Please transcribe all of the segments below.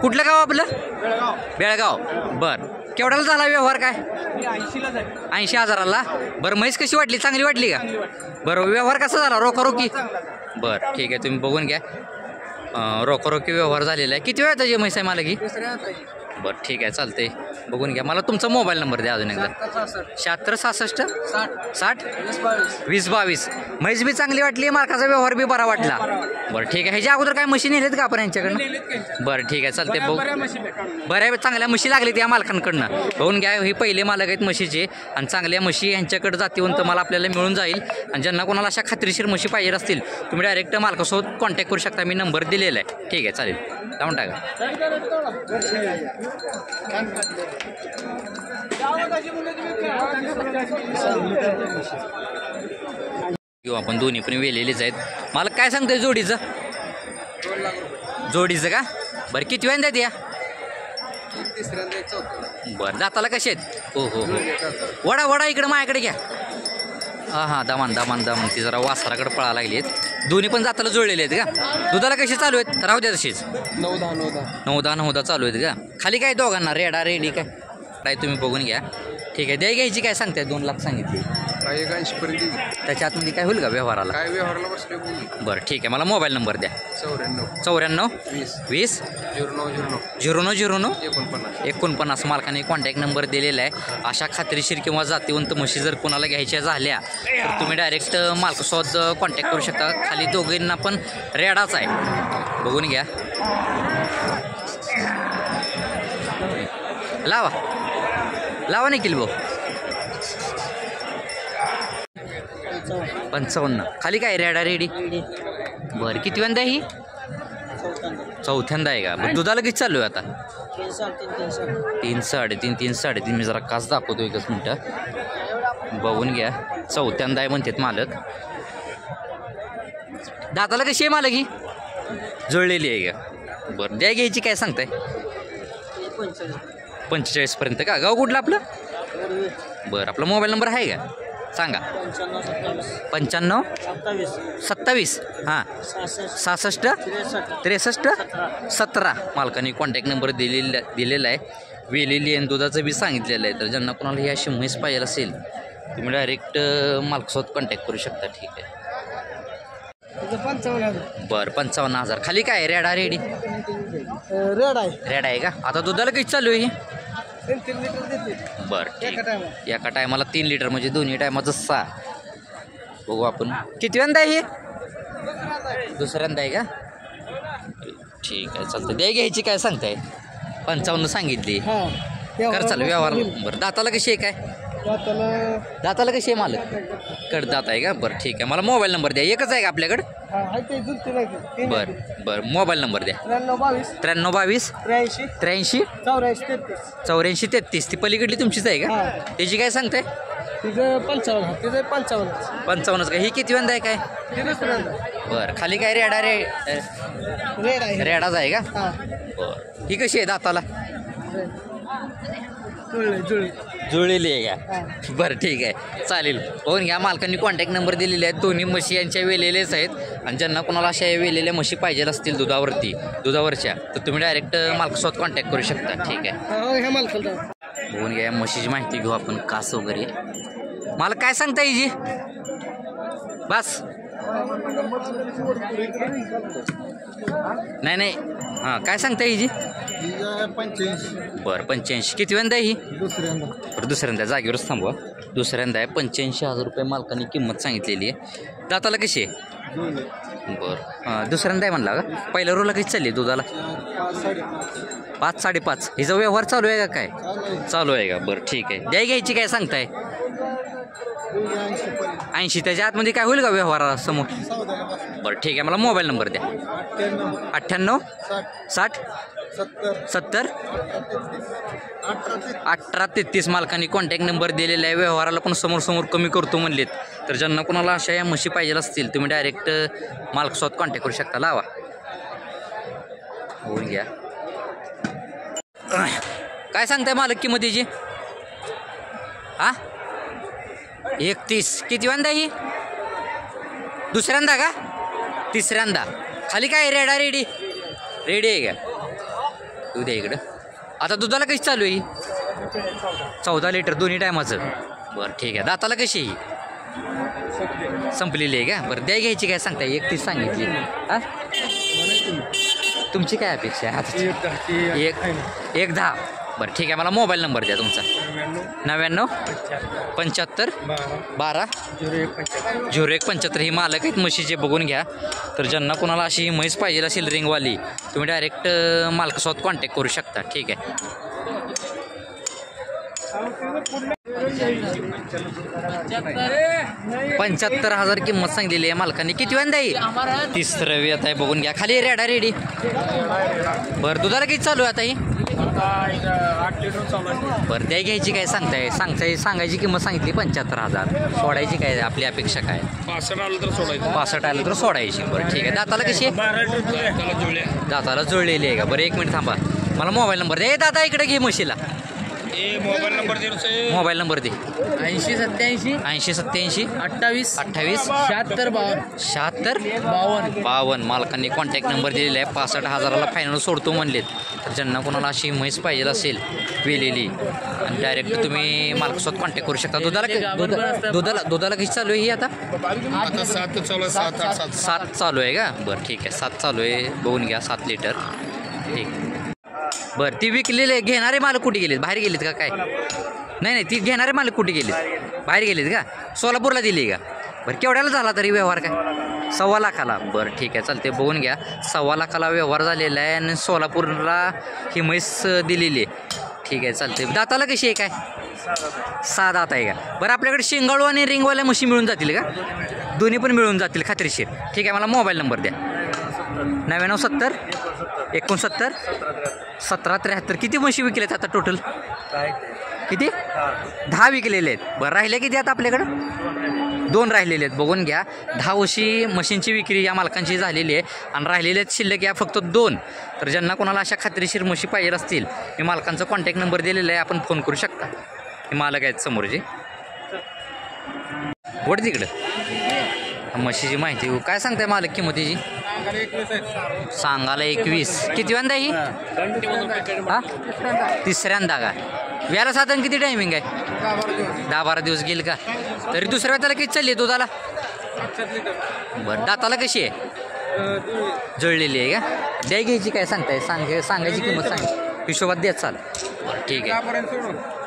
कुठलं गाव आपलं? बेळगाव. बरं, केवढ्याला झाला व्यवहार काय? 80,000ला. बरं, म्हैस कशी वाटली? चांगली वाटली का? बरं, व्यवहार कसा झाला? रोखारोखी? बरं ठीक आहे, तुम्ही बघून घ्या. रोखारोखी व्यवहार झालेला आहे. किती वेळ त्याची म्हैस आहे मला की? बरं ठीक आहे, चालते. बघून घ्या. मला तुमचा मोबाईल नंबर द्या अजून एकदा. 76 66 60 20 22. म्हैस बी चांगली वाटली, मालकाचा व्यवहार बी बरा वाटला. बरं ठीक आहे. ह्याच्या अगोदर काय म्हशी नेलेत का आपण यांच्याकडनं? बरं ठीक आहे, चालते. बऱ्या चांगल्या म्हशी लागलीत या मालकांकडनं. बघून घ्या, हे पहिले मालक आहेत म्हशीचे आणि चांगल्या म्हशी यांच्याकडे जातीवंत मला आपल्याला मिळून जाईल. आणि ज्यांना कोणाला अशा खात्रीशीर म्हशी पाहिजे असतील तुम्ही डायरेक्ट मालकासोबत कॉन्टॅक्ट करू शकता. मी नंबर दिलेला आहे. ठीक आहे, चालेल. लावून टाका. किंवा आपण दोन्ही पण वेलेलेच आहेत. मला काय सांगतोय जोडीचं? जोडीचं का? बरं, किती वेळ द्यात या? बरं, दाताला कसे आहेत? हो हो हो. वडा इकडं माझ्याकडे घ्या. हां दमान ती जरा वासराकडे पळा लागली आहेत. दोन्ही पण जाताला जुळलेले आहेत का? दुधाला कसे चालू आहेत? राहू द्या तशीच. 9-10 चालू आहेत का? खाली काय दोघांना? रेडा रेडी काय तुम्ही बघून घ्या. ठीक आहे. घ्यायची काय सांगताय? 2 लाख सांगितली. त्याच्या आतमध्ये काय होईल का व्यवहाराला? काय व्यवहाराला बसले? बरं ठीक आहे. मला मोबाईल नंबर द्या. 94 20 09 49. मालकाने कॉन्टॅक्ट नंबर दिलेला आहे. अशा खात्रीशीर किंवा जातीवंत म्हशी जर कोणाला घ्यायच्या झाल्या तर तुम्ही डायरेक्ट मालकासोबत कॉन्टॅक्ट करू शकता. खाली दोघींना पण रेडाच आहे. बघून घ्या. लावा निखिल भाऊ. 55. खाली काय? रेडा रेडी. बरं, किती वेंदा ही? चौथ्यांदा आहे का? बरं, दुधाला किती चालू आहे आता? 3 साडेतीन. मी जरा कास दाखवतो, एकच मिनटं. बघून घ्या. चौथ्यांदा आहे म्हणतात मालक. दाताला कशी आहे मालक ही? जुळलेली आहे का? बरं, घ्यायची काय सांगताय? 45 पर्यंत का? गाव कुठलं आपलं? बरं, आपला मोबाईल नंबर आहे का? सांगा. 95 27 हां 66 63 17. मालकाने कॉन्टॅक्ट नंबर दिलेला आहे. वेलेली आणि दुधाचं बी सांगितलेलं आहे. तर ज्यांना कोणाला ही अशी म्हैस पाहिजे असेल तुम्ही डायरेक्ट मालकासोबत कॉन्टॅक्ट करू शकता. ठीक आहे. बरं, 55,000. खाली काय? रेडा रेडी. रेड आहे का? आता दुधाला किती चालू आहे? 3 लिटर देते. बरं, एका टायमाला 3 लिटर म्हणजे दोन्ही टायमाचं 6. बघू आपण. किती वेंदा आहे? दुसऱ्यांदा आहे का? ठीक आहे, चालतं. घ्यायची काय सांगताय? 55 सांगितली. कर चालू व्यवहार. बरं, दाताला कशी आहे काय? दाताला कशी आहे मालक? कडदात आहे का? बरं ठीक आहे. मला मोबाईल नंबर द्या. एकच आहे का आपल्याकडं? बरं, मोबाईल नंबर द्या. 93 22 83 84 33. ती पलीकडली तुमचीच आहे का? त्याची काय सांगताय? 55 का? ही किती वेंदा आहे काय? बरं, खाली काय? रेडाच आहे का? बरं, ही कशी आहे दाताला? जुळलेली आहे का? बरं ठीक आहे, चालेल. बघून घ्या. मालकांनी कॉन्टॅक्ट नंबर दिलेले आहेत. दोन्ही म्हशी यांच्या वेलेलेच आहेत. आणि ज्यांना कोणाला अशा वेलेल्या म्हशी पाहिजे असतील दुधावरच्या तर तुम्ही डायरेक्ट मालकासोबत कॉन्टॅक्ट करू शकता. ठीक आहे. बघून घ्या. म्हशीची माहिती घेऊ आपण. कास वगैरे मला काय सांगता येईल? बस नाही. हां, काय सांगता येईल? 85. बरं, 85. किती वेंदा आहे ही? दुसऱ्यांदा. जागेवरच थांबवा. दुसऱ्यांदा आहे. 85,000 रुपये मालकाने किंमत सांगितलेली आहे. दाताला कशी आहे? बरं, दुसऱ्यांदा आहे म्हणला का? पहिल्या रोला कशी चालली दुधाला? 5 साडेपाच. हिचा व्यवहार चालू आहे का काय? चालू आहे का? बरं ठीक आहे. घ्यायची काय सांगताय? 80. त्याच्या आतमध्ये काय होईल का व्यवहाराला समोर? बरं ठीक आहे. मला मोबाईल नंबर द्या. 98 60 70 18 33. मालकाने कॉन्टॅक्ट नंबर दिलेला आहे. व्यवहाराला पण समोर कमी करतो म्हणलेत. तर ज्यांना कोणाला अशा या म्हशी पाहिजे असतील तुम्ही डायरेक्ट मालकासोबत कॉन्टॅक्ट करू शकता. लावा. होऊन घ्या. काय सांगताय मालक किंमतीची? हां 31. किती वेंदा ही? दुसऱ्यांदा का? तिसऱ्यांदा. खाली काय? रेडी आहे का? येऊ द्या इकडं. आता दुधाला कशी चालू आहे ही? 14 लिटर दोन्ही टायमाचं. बरं ठीक आहे. दाताला कशी आहे ही? संपलेली आहे का? बरं द्या घ्यायची काय सांगताय? 31 सांगितली. हां तुमची काय अपेक्षा आहे आता? 1-10. बरं ठीक आहे. मला मोबाईल नंबर द्या तुमचा. 99 75 12 0175. ही मालक आहेत म्हशीचे, बघून घ्या. तर ज्यांना कोणाला अशी म्हैस पाहिजे असेल रिंगवाली, तुम्ही डायरेक्ट मालकासोबत कॉन्टॅक्ट करू शकता. ठीक आहे. 75,000 किंमत सांगलेली आहे मालकांनी. किती वेळा येईल? 3रं वेत आहे, बघून घ्या. खाली रेडा रेडी. बरं दुधाला किती चालू आहे आता ही? 8 लिटर चालू आहे. बरं द्या घ्यायची काय सांगायची किंमत सांगितली 75,000. सोडायची काय आपली अपेक्षा काय? 65 आलं तर सोडायचं. 65 आलं तर सोडायची. बरं ठीक आहे. दाताला कशी आहे? 12 लिटर त्याला जुळल्या. दाताला जुळलेली आहे का? बरं 1 मिनिट थांबा. मला मोबाईल नंबर द्या. दादा इकडे घे म्हशीला. मोबाईल नंबर दे. मोबाईल नंबर दे. 80 87 80 87 28 28 76 52 76 52. 52. मालकांनी कॉन्टॅक्ट नंबर दिलेला आहे. 65,000ला फायनल सोडतो म्हणलेत. तर ज्यांना कोणाला अशी म्हैस पाहिजे असेल वेलेली, आणि डायरेक्ट तुम्ही मालकासोबत कॉन्टॅक्ट करू शकता. दुधाला कशी चालू आहे ही आता? आता 7 चालू आहे. 7 8 7. 7 चालू आहे का? बरं ठीक आहे. 7 चालू आहे, बघून घ्या. 7 लिटर. ठीक. बरं ती विकलेले घेणारे मालक कुठे गेलेत? बाहेर गेलेत का काय? नाही ती घेणारे मालक कुठे गेलेत? बाहेर गेलेत का? सोलापूरला दिली का? बरं केवढ्याला झाला तरी व्यवहार काय? 1.25 लाखाला. बरं ठीक आहे चालते, बघून घ्या. 1.25 लाखाला व्यवहार झालेला आहे आणि सोलापूरला ही म्हैस दिलेली आहे. ठीक आहे चालते. दाताला कशी आहे काय? 6 दात आहे का? बरं आपल्याकडे शिंगाळू आणि रिंगवाल्या म्हशी मिळून जातील का? दोन्ही पण मिळून जातील खात्रीशीर. ठीक आहे. मला मोबाईल नंबर द्या. 99 70 69 17 73. किती म्हशी विकल्यात आता टोटल? किती? 10 विकलेले आहेत. बरं राहिले किती आता आपल्याकडं? 2 राहिलेले आहेत, बघून घ्या. 10 मशीनची विक्री या मालकांची झालेली आहे आणि राहिलेले आहेत शिल्लक या फक्त 2. तर ज्यांना कोणाला अशा खात्रीशीर म्हशी पाहिजे असतील, मी मालकांचा कॉन्टॅक्ट नंबर दिलेला आहे, आपण फोन करू शकता. हे मालक आहेत समोरचे. वड तिकडं म्हशीची माहिती काय सांगताय मालक किंमतीची? सांगायला 21. किती वेळा ही? हां 3ऱ्यांदा का? व्याला साधारण किती टायमिंग आहे? 10-12 दिवस गेल का? तरी दुसऱ्या वेळेला किती चालली आहे दुधाला? बरं दाताला कशी आहे? जळलेली आहे का? द्या घ्यायची काय सांगताय? सांगायची किंमत सांग, हिशोबात द्या. चाल. बरं ठीक आहे.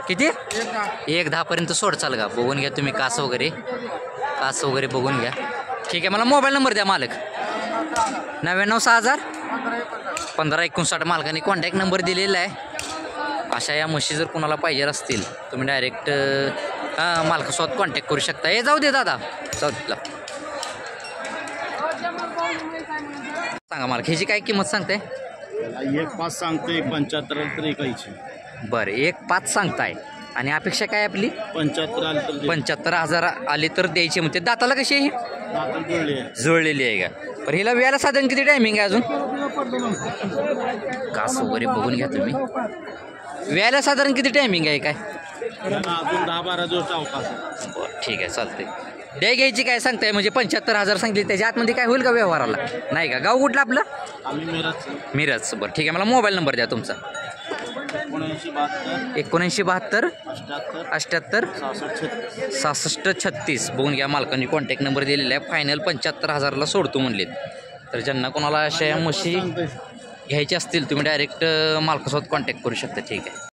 किती? 1-10 पर्यंत सोड. चाल का? बघून घ्या तुम्ही कास वगैरे बघून घ्या. ठीक आहे. मला मोबाईल नंबर द्या मालक. 99 6000 15 59. मालकाने कॉन्टॅक्ट नंबर दिलेला आहे. अशा या म्हशी जर कोणाला पाहिजे असतील, तुम्ही डायरेक्ट मालकासोबत कॉन्टॅक्ट करू शकता. हे जाऊ दे दादा, जाऊ दे. सांगा मालक ह्याची काय किंमत सांगताय? 1.5 सांगते. 75 तर ऐकायची. बरं 1.5 सांगताय आणि अपेक्षा काय आपली? 75 आलं तर 75,000 आले तर द्यायचे म्हणते. दाताला कशी आहे? जुळलेली आहे का? पण हिला व्याला साधारण किती टायमिंग आहे अजून? कास वगैरे बघून घ्या तुम्ही. व्याला साधारण किती टायमिंग आहे काय? अजून 10-12 दिवस अवकाश. बरं ठीक आहे चालते. द्या घ्यायची काय सांगताय? म्हणजे 75,000 सांगितले, त्याच्या आतमध्ये काय होईल का व्यवहाराला? नाही का? गाव कुठलं आपलं? आम्ही मिरज. बरं ठीक आहे. मला मोबाईल नंबर द्या तुमचा. 7972 78 66 36. बघून घ्या. मालकांनी कॉन्टॅक्ट नंबर दिलेला आहे. फायनल 75,000ला सोडतो म्हणलेत. तर ज्यांना कोणाला अशा म्हशी घ्यायच्या असतील, तुम्ही डायरेक्ट मालकासोबत कॉन्टॅक्ट करू शकता. ठीक आहे.